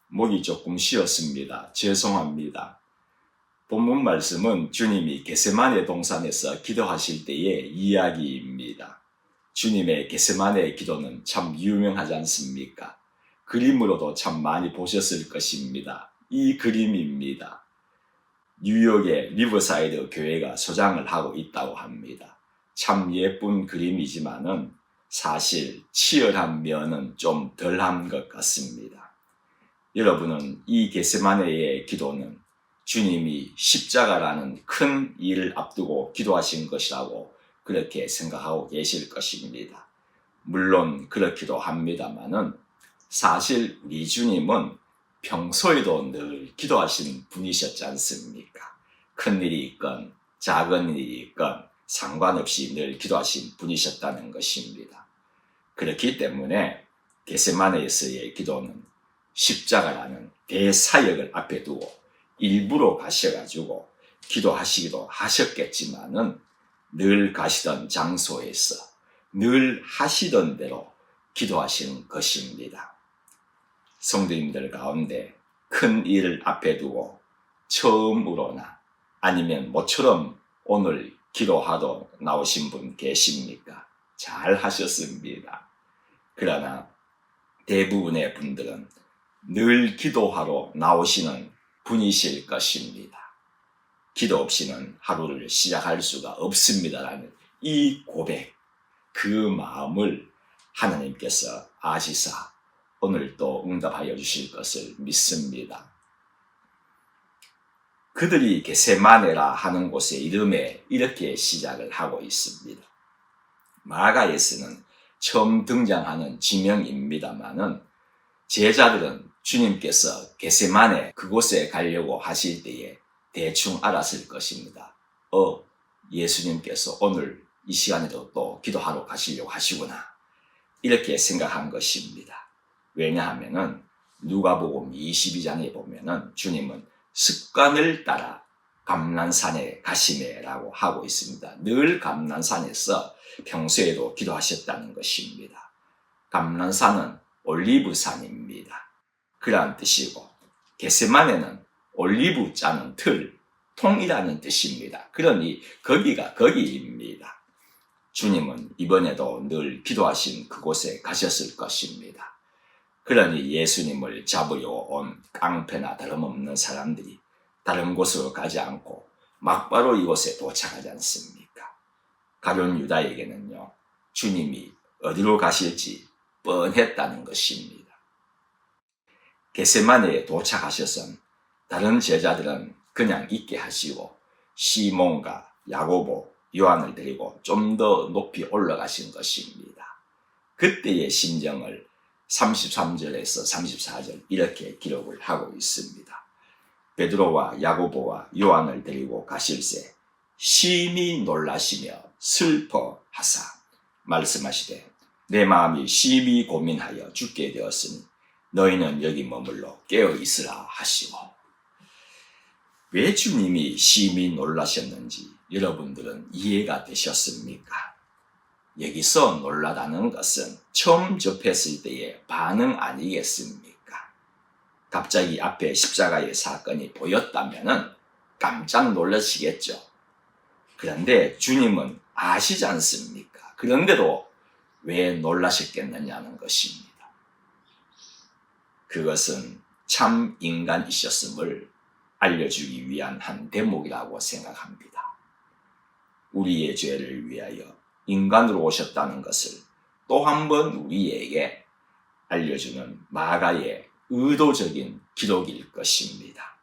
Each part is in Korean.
목이 조금 쉬었습니다. 죄송합니다. 본문 말씀은 주님이 겟세마네 동산에서 기도하실 때의 이야기입니다. 주님의 겟세마네 기도는 참 유명하지 않습니까? 그림으로도 참 많이 보셨을 것입니다. 이 그림입니다. 뉴욕의 리버사이드 교회가 소장을 하고 있다고 합니다. 참 예쁜 그림이지만은 사실 치열한 면은 좀 덜한 것 같습니다. 여러분은 이 겟세마네의 기도는 주님이 십자가라는 큰 일을 앞두고 기도하신 것이라고 그렇게 생각하고 계실 것입니다. 물론 그렇기도 합니다만은 사실 우리 주님은 평소에도 늘 기도하신 분이셨지 않습니까? 큰 일이 있건 작은 일이 있건 상관없이 늘 기도하신 분이셨다는 것입니다. 그렇기 때문에 겟세마네에서의 기도는 십자가라는 대사역을 앞에 두고 일부러 가셔가지고 기도하시기도 하셨겠지만은 늘 가시던 장소에서 늘 하시던 대로 기도하시는 것입니다. 성도님들 가운데 큰 일을 앞에 두고 처음으로나 아니면 모처럼 오늘 기도하러 나오신 분 계십니까? 잘 하셨습니다. 그러나 대부분의 분들은 늘 기도하러 나오시는 분이실 것입니다. 기도 없이는 하루를 시작할 수가 없습니다라는 이 고백, 그 마음을 하나님께서 아시사 오늘 또 응답하여 주실 것을 믿습니다. 그들이 겟세마네라 하는 곳의 이름에 이렇게 시작을 하고 있습니다. 마가에서는 처음 등장하는 지명입니다만은 제자들은 주님께서 겟세마네 그곳에 가려고 하실 때에 대충 알았을 것입니다. 예수님께서 오늘 이 시간에도 또 기도하러 가시려고 하시구나. 이렇게 생각한 것입니다. 왜냐하면은 누가복음 22장에 보면은 주님은 습관을 따라 감난산에 가시매라고 하고 있습니다. 늘 감난산에서 평소에도 기도하셨다는 것입니다. 감난산은 올리브산입니다. 그러한 뜻이고 겟세마네는 올리브 자는 틀, 통이라는 뜻입니다. 그러니 거기가 거기입니다. 주님은 이번에도 늘 기도하신 그곳에 가셨을 것입니다. 그러니 예수님을 잡으려 온 깡패나 다름없는 사람들이 다른 곳으로 가지 않고 막바로 이곳에 도착하지 않습니까? 가룟 유다에게는요, 주님이 어디로 가실지 뻔했다는 것입니다. 겟세마네에 도착하셔선 다른 제자들은 그냥 있게 하시고 시몬과 야고보, 요한을 데리고 좀 더 높이 올라가신 것입니다. 그때의 심정을 33절에서 34절 이렇게 기록을 하고 있습니다. 베드로와 야고보와 요한을 데리고 가실새 심히 놀라시며 슬퍼하사 말씀하시되 내 마음이 심히 고민하여 죽게 되었으니 너희는 여기 머물러 깨어 있으라 하시고. 왜 주님이 심히 놀라셨는지 여러분들은 이해가 되셨습니까? 여기서 놀라다는 것은 처음 접했을 때의 반응 아니겠습니까? 갑자기 앞에 십자가의 사건이 보였다면 깜짝 놀라시겠죠. 그런데 주님은 아시지 않습니까? 그런데도 왜 놀라셨겠느냐는 것입니다. 그것은 참 인간이셨음을 알려주기 위한 한 대목이라고 생각합니다. 우리의 죄를 위하여 인간으로 오셨다는 것을 또 한 번 우리에게 알려주는 마가의 의도적인 기록일 것입니다.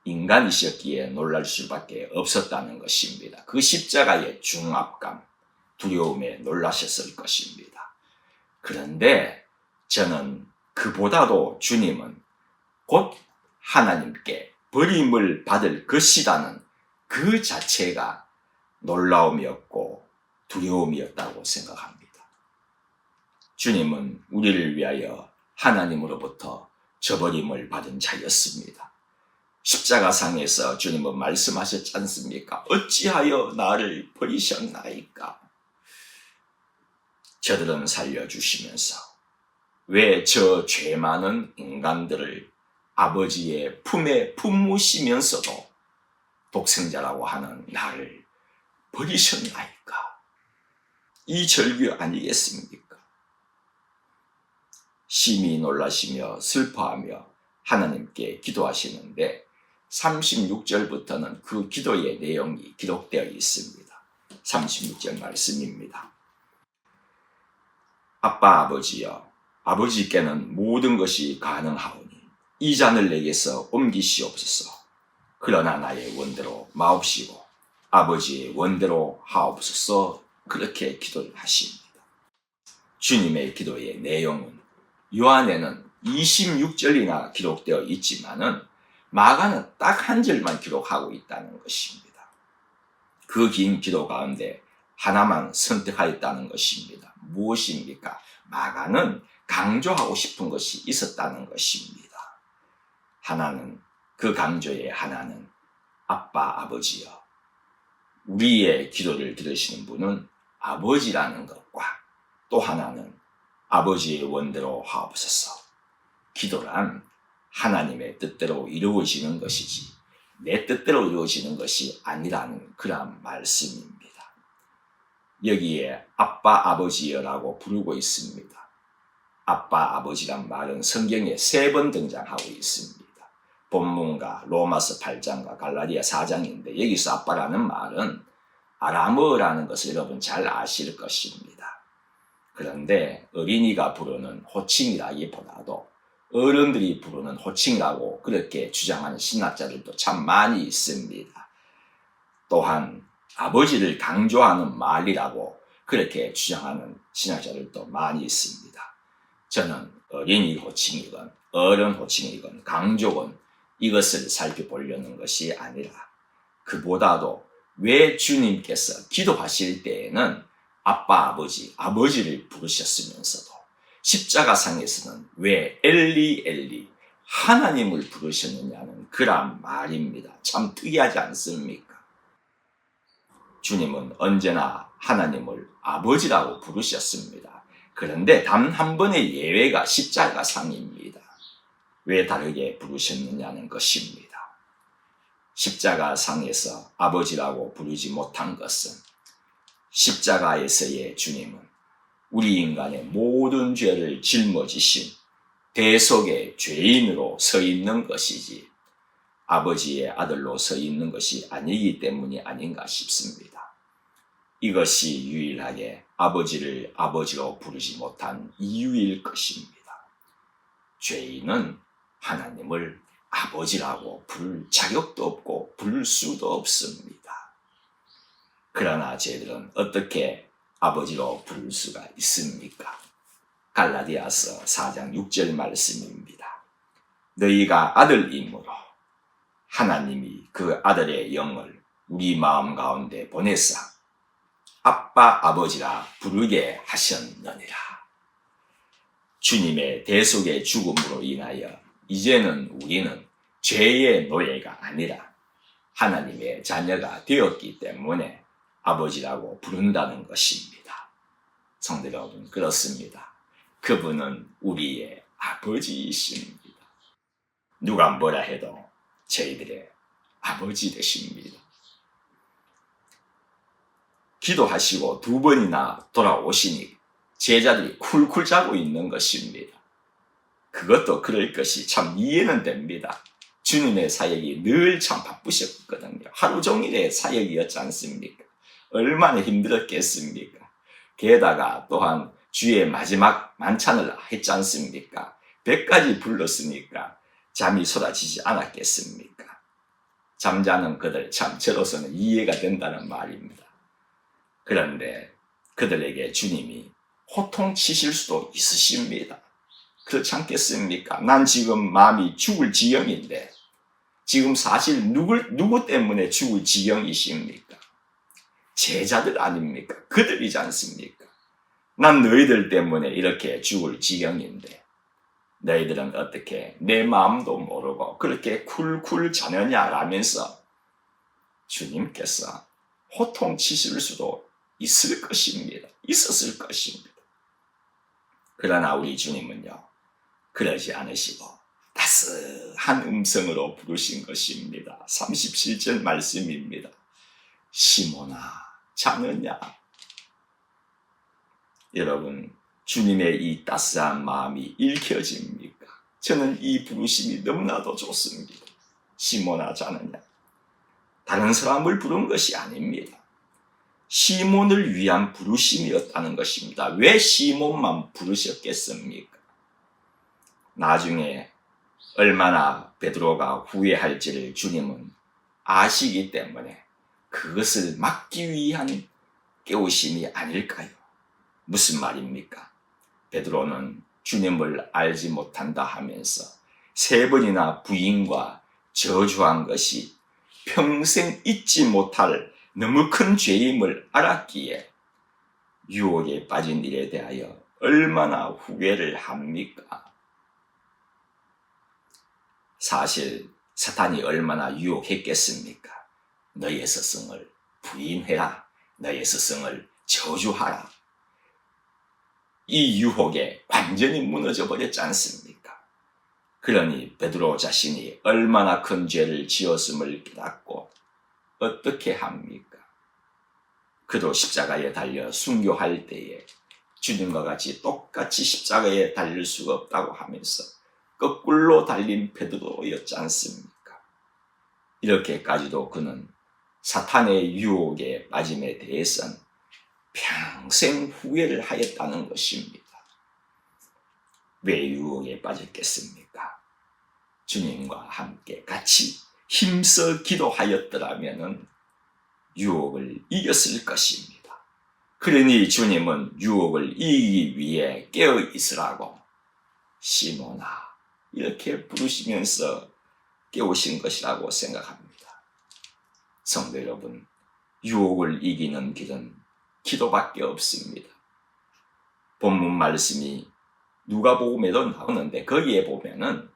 인간이셨기에 놀랄 수밖에 없었다는 것입니다. 그 십자가의 중압감, 두려움에 놀라셨을 것입니다. 그런데 저는 그보다도 주님은 곧 하나님께 버림을 받을 것이라는 그 자체가 놀라움이었고 두려움이었다고 생각합니다. 주님은 우리를 위하여 하나님으로부터 저버림을 받은 자였습니다. 십자가상에서 주님은 말씀하셨지 않습니까? 어찌하여 나를 버리셨나이까? 저들은 살려주시면서 왜 저 죄 많은 인간들을 아버지의 품에 품으시면서도 독생자라고 하는 나를 버리셨나이까? 이 절규 아니겠습니까? 심히 놀라시며 슬퍼하며 하나님께 기도하시는데 36절부터는 그 기도의 내용이 기록되어 있습니다. 36절 말씀입니다. 아빠 아버지여, 아버지께는 모든 것이 가능하오니 이 잔을 내게서 옮기시옵소서. 그러나 나의 원대로 마옵시고 아버지의 원대로 하옵소서. 그렇게 기도를 하십니다. 주님의 기도의 내용은 요한에는 26절이나 기록되어 있지만은 마가는 딱 한 절만 기록하고 있다는 것입니다. 그 긴 기도 가운데 하나만 선택하였다는 것입니다. 무엇입니까? 마가는 강조하고 싶은 것이 있었다는 것입니다. 하나는, 그 강조의 하나는 아빠 아버지여, 우리의 기도를 들으시는 분은 아버지라는 것과 또 하나는 아버지의 원대로 하옵소서. 기도란 하나님의 뜻대로 이루어지는 것이지 내 뜻대로 이루어지는 것이 아니라는 그런 말씀입니다. 여기에 아빠 아버지여라고 부르고 있습니다. 아빠 아버지란 말은 성경에 3번 등장하고 있습니다. 본문과 로마서 8장과 갈라디아 4장인데 여기서 아빠라는 말은 아람어라는 것을 여러분 잘 아실 것입니다. 그런데 어린이가 부르는 호칭이라기보다도 어른들이 부르는 호칭이라고 그렇게 주장하는 신학자들도 참 많이 있습니다. 또한 아버지를 강조하는 말이라고 그렇게 주장하는 신학자들도 많이 있습니다. 저는 어린이 호칭이건 어른 호칭이건 강조건 이것을 살펴보려는 것이 아니라 그보다도 왜 주님께서 기도하실 때에는 아빠 아버지를 부르셨으면서도 십자가상에서는 왜 엘리 엘리 하나님을 부르셨느냐는 그런 말입니다. 참 특이하지 않습니까? 주님은 언제나 하나님을 아버지라고 부르셨습니다. 그런데 단 한 번의 예외가 십자가상입니다. 왜 다르게 부르셨느냐는 것입니다. 십자가상에서 아버지라고 부르지 못한 것은 십자가에서의 주님은 우리 인간의 모든 죄를 짊어지신 대속의 죄인으로 서 있는 것이지 아버지의 아들로 서 있는 것이 아니기 때문이 아닌가 싶습니다. 이것이 유일하게 아버지를 아버지로 부르지 못한 이유일 것입니다. 죄인은 하나님을 아버지라고 부를 자격도 없고 부를 수도 없습니다. 그러나 저희들은 어떻게 아버지로 부를 수가 있습니까? 갈라디아서 4장 6절 말씀입니다. 너희가 아들이므로 하나님이 그 아들의 영을 우리 마음 가운데 보내사 아빠 아버지라 부르게 하셨느니라. 주님의 대속의 죽음으로 인하여 이제는 우리는 죄의 노예가 아니라 하나님의 자녀가 되었기 때문에 아버지라고 부른다는 것입니다. 성도 여러분, 그렇습니다. 그분은 우리의 아버지이십니다. 누가 뭐라 해도 저희들의 아버지 되십니다. 기도하시고 2번이나 돌아오시니 제자들이 쿨쿨 자고 있는 것입니다. 그것도 그럴 것이 참 이해는 됩니다. 주님의 사역이 늘 참 바쁘셨거든요. 하루 종일의 사역이었지 않습니까? 얼마나 힘들었겠습니까? 게다가 또한 주의 마지막 만찬을 했지 않습니까? 100까지 불렀으니까 잠이 쏟아지지 않았겠습니까? 잠자는 그들 참 저로서는 이해가 된다는 말입니다. 그런데 그들에게 주님이 호통치실 수도 있으십니다. 그렇지 않겠습니까? 난 지금 마음이 죽을 지경인데 지금 사실 누구 때문에 죽을 지경이십니까? 제자들 아닙니까? 그들이지 않습니까? 난 너희들 때문에 이렇게 죽을 지경인데 너희들은 어떻게 내 마음도 모르고 그렇게 쿨쿨 자느냐라면서 주님께서 호통치실 수도 있었을 것입니다. 그러나 우리 주님은요, 그러지 않으시고 따스한 음성으로 부르신 것입니다. 37절 말씀입니다. 시몬아, 자느냐? 여러분, 주님의 이 따스한 마음이 읽혀집니까? 저는 이 부르심이 너무나도 좋습니다. 시몬아, 자느냐? 다른 사람을 부른 것이 아닙니다. 시몬을 위한 부르심이었다는 것입니다. 왜 시몬만 부르셨겠습니까? 나중에 얼마나 베드로가 후회할지를 주님은 아시기 때문에 그것을 막기 위한 깨우심이 아닐까요? 무슨 말입니까? 베드로는 주님을 알지 못한다 하면서 3번이나 부인과 저주한 것이 평생 잊지 못할 너무 큰 죄임을 알았기에 유혹에 빠진 일에 대하여 얼마나 후회를 합니까? 사실 사탄이 얼마나 유혹했겠습니까? 너의 스승을 부인해라. 너의 스승을 저주하라. 이 유혹에 완전히 무너져 버렸지 않습니까? 그러니 베드로 자신이 얼마나 큰 죄를 지었음을 깨닫고 어떻게 합니까? 그도 십자가에 달려 순교할 때에 주님과 같이 똑같이 십자가에 달릴 수가 없다고 하면서 거꾸로 달린 베드로였지 않습니까? 이렇게까지도 그는 사탄의 유혹에 빠짐에 대해서는 평생 후회를 하였다는 것입니다. 왜 유혹에 빠졌겠습니까? 주님과 함께 같이 힘써 기도하였더라면 유혹을 이겼을 것입니다. 그러니 주님은 유혹을 이기기 위해 깨어 있으라고 시몬아 이렇게 부르시면서 깨우신 것이라고 생각합니다. 성도 여러분, 유혹을 이기는 길은 기도밖에 없습니다. 본문 말씀이 누가복음에도 나오는데 거기에 보면은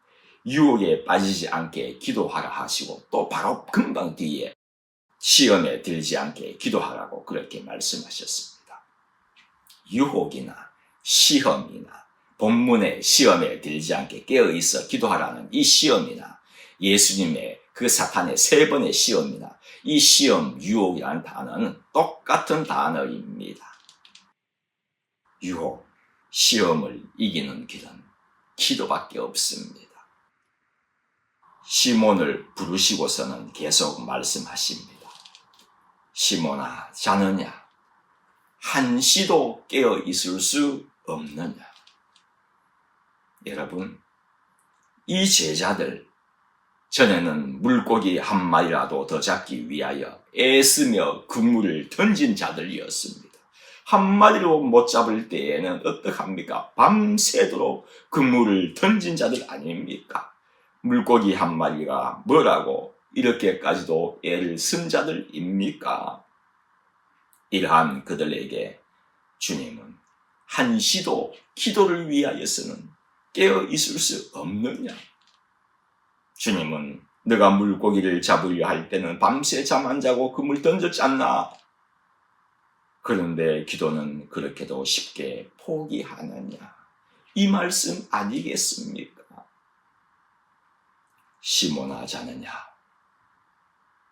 유혹에 빠지지 않게 기도하라 하시고 또 바로 금방 뒤에 시험에 들지 않게 기도하라고 그렇게 말씀하셨습니다. 유혹이나 시험이나 본문의 시험에 들지 않게 깨어있어 기도하라는 이 시험이나 예수님의 그 사탄의 3번의 시험이나 이 시험, 유혹이라는 단어는 똑같은 단어입니다. 유혹, 시험을 이기는 길은 기도밖에 없습니다. 시몬을 부르시고서는 계속 말씀하십니다. 시몬아, 자느냐? 한시도 깨어 있을 수 없느냐? 여러분, 이 제자들, 전에는 물고기 한 마리라도 더 잡기 위하여 애쓰며 그물을 던진 자들이었습니다. 한 마리로 못 잡을 때에는 어떡합니까? 밤새도록 그물을 던진 자들 아닙니까? 물고기 한 마리가 뭐라고 이렇게까지도 애를 쓴 자들입니까? 이러한 그들에게 주님은 한시도 기도를 위하여서는 깨어 있을 수 없느냐? 주님은 너가 물고기를 잡으려 할 때는 밤새 잠 안 자고 그물 던졌지 않나? 그런데 기도는 그렇게도 쉽게 포기하느냐? 이 말씀 아니겠습니까? 시몬아, 자느냐?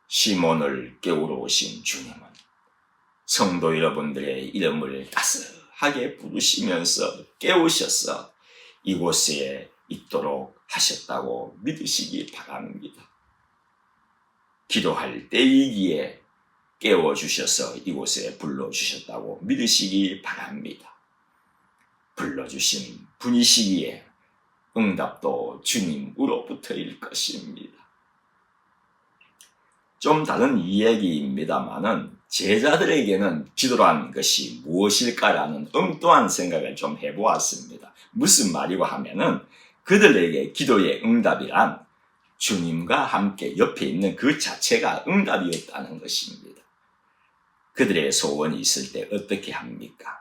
시몬을 깨우러 오신 주님은 성도 여러분들의 이름을 따스하게 부르시면서 깨우셔서 이곳에 있도록 하셨다고 믿으시기 바랍니다. 기도할 때이기에 깨워주셔서 이곳에 불러주셨다고 믿으시기 바랍니다. 불러주신 분이시기에 응답도 주님으로부터일 것입니다. 좀 다른 이야기입니다만은 제자들에게는 기도란 것이 무엇일까라는 엉뚱한 생각을 좀 해보았습니다. 무슨 말이고 하면은 그들에게 기도의 응답이란 주님과 함께 옆에 있는 그 자체가 응답이었다는 것입니다. 그들의 소원이 있을 때 어떻게 합니까?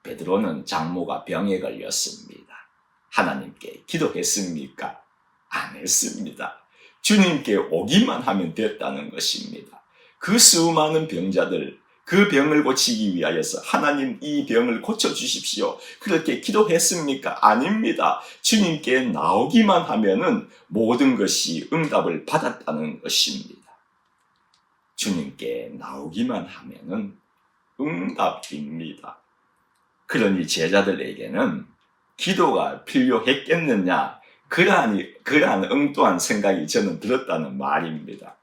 베드로는 장모가 병에 걸렸습니다. 하나님께 기도했습니까? 안 했습니다. 주님께 오기만 하면 됐다는 것입니다. 그 수많은 병자들, 그 병을 고치기 위하여서 하나님 이 병을 고쳐주십시오, 그렇게 기도했습니까? 아닙니다. 주님께 나오기만 하면은 모든 것이 응답을 받았다는 것입니다. 주님께 나오기만 하면은 응답입니다. 그러니 제자들에게는 기도가 필요했겠느냐, 그러한 엉뚱한 생각이 저는 들었다는 말입니다.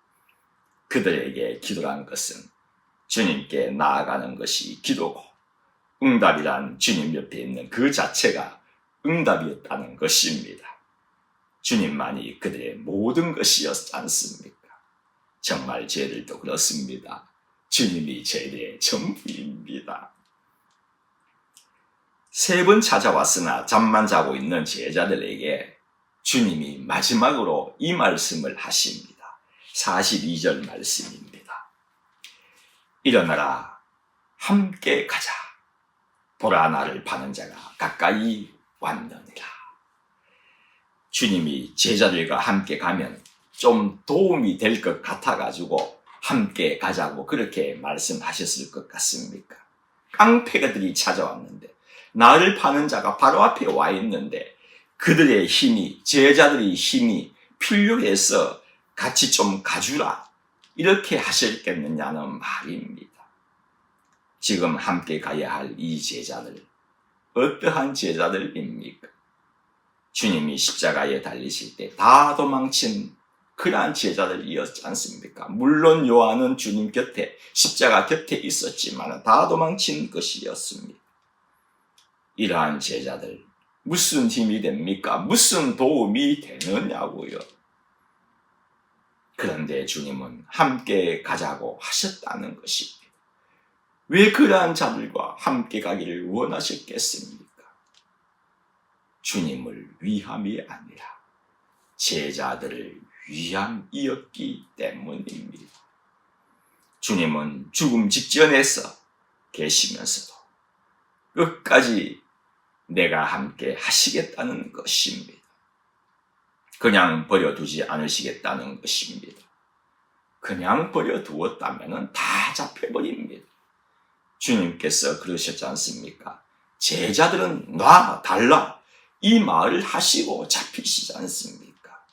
그들에게 기도란 것은 주님께 나아가는 것이 기도고, 응답이란 주님 옆에 있는 그 자체가 응답이었다는 것입니다. 주님만이 그들의 모든 것이었지 않습니까? 정말 저희들도 그렇습니다. 주님이 저희들의 전부입니다. 3번 찾아왔으나 잠만 자고 있는 제자들에게 주님이 마지막으로 이 말씀을 하십니다. 42절 말씀입니다. 일어나라, 함께 가자. 보라, 나를 파는 자가 가까이 왔느니라. 주님이 제자들과 함께 가면 좀 도움이 될 것 같아가지고 함께 가자고 그렇게 말씀하셨을 것 같습니까? 깡패들이 찾아왔는데, 나를 파는 자가 바로 앞에 와 있는데, 그들의 힘이, 제자들의 힘이 필요해서 같이 좀 가주라, 이렇게 하셨겠느냐는 말입니다. 지금 함께 가야 할 이 제자들, 어떠한 제자들입니까? 주님이 십자가에 달리실 때 다 도망친 그러한 제자들이었지 않습니까? 물론 요한은 주님 곁에, 십자가 곁에 있었지만 다 도망친 것이었습니다. 이러한 제자들, 무슨 힘이 됩니까? 무슨 도움이 되느냐고요. 그런데 주님은 함께 가자고 하셨다는 것입니다. 왜 그러한 자들과 함께 가기를 원하셨겠습니까? 주님을 위함이 아니라 제자들을 위함이었기 때문입니다. 주님은 죽음 직전에서 계시면서도 끝까지 내가 함께 하시겠다는 것입니다. 그냥 버려두지 않으시겠다는 것입니다. 그냥 버려두었다면 다 잡혀버립니다. 주님께서 그러셨지 않습니까? 제자들은 놔 달라, 이 말을 하시고 잡히시지 않습니까?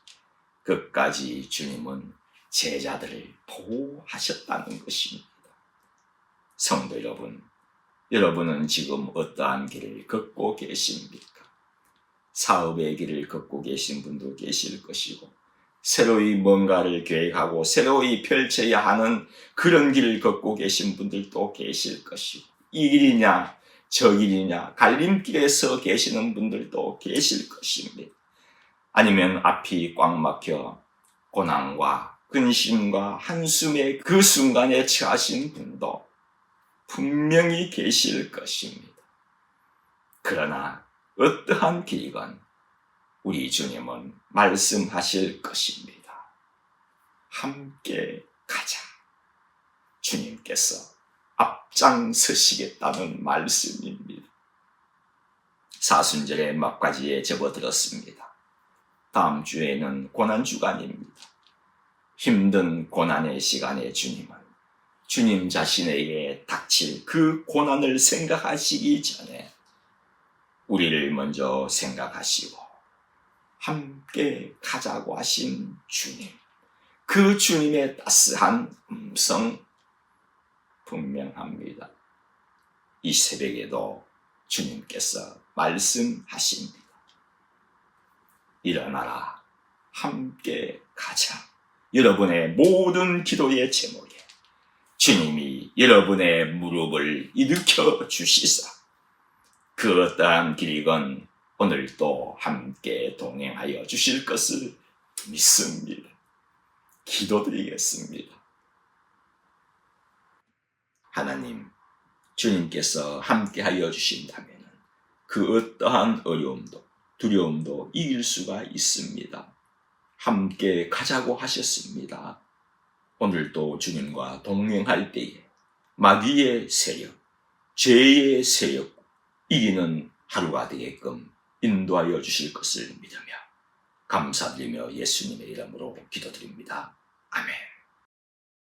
끝까지 주님은 제자들을 보호하셨다는 것입니다. 성도 여러분, 여러분은 지금 어떠한 길을 걷고 계십니까? 사업의 길을 걷고 계신 분도 계실 것이고, 새로이 뭔가를 계획하고 새로이 펼쳐야 하는 그런 길을 걷고 계신 분들도 계실 것이고, 이 길이냐 저 길이냐 갈림길에 서 계시는 분들도 계실 것입니다. 아니면 앞이 꽉 막혀 고난과 근심과 한숨의 그 순간에 처하신 분도 분명히 계실 것입니다. 그러나 어떠한 길이건 우리 주님은 말씀하실 것입니다. 함께 가자. 주님께서 앞장서시겠다는 말씀입니다. 사순절의 막바지에 접어들었습니다. 다음 주에는 고난주간입니다. 힘든 고난의 시간에 주님 자신에게 닥칠 그 고난을 생각하시기 전에 우리를 먼저 생각하시고 함께 가자고 하신 주님, 그 주님의 따스한 음성 분명합니다. 이 새벽에도 주님께서 말씀하십니다. 일어나라, 함께 가자. 여러분의 모든 기도의 제목에 주님이 여러분의 무릎을 일으켜 주시사 그 어떠한 길이건 오늘도 함께 동행하여 주실 것을 믿습니다. 기도드리겠습니다. 하나님, 주님께서 함께하여 주신다면 그 어떠한 어려움도 두려움도 이길 수가 있습니다. 함께 가자고 하셨습니다. 오늘도 주님과 동행할 때에 마귀의 세력, 죄의 세력 이기는 하루가 되게끔 인도하여 주실 것을 믿으며 감사드리며 예수님의 이름으로 기도드립니다. 아멘.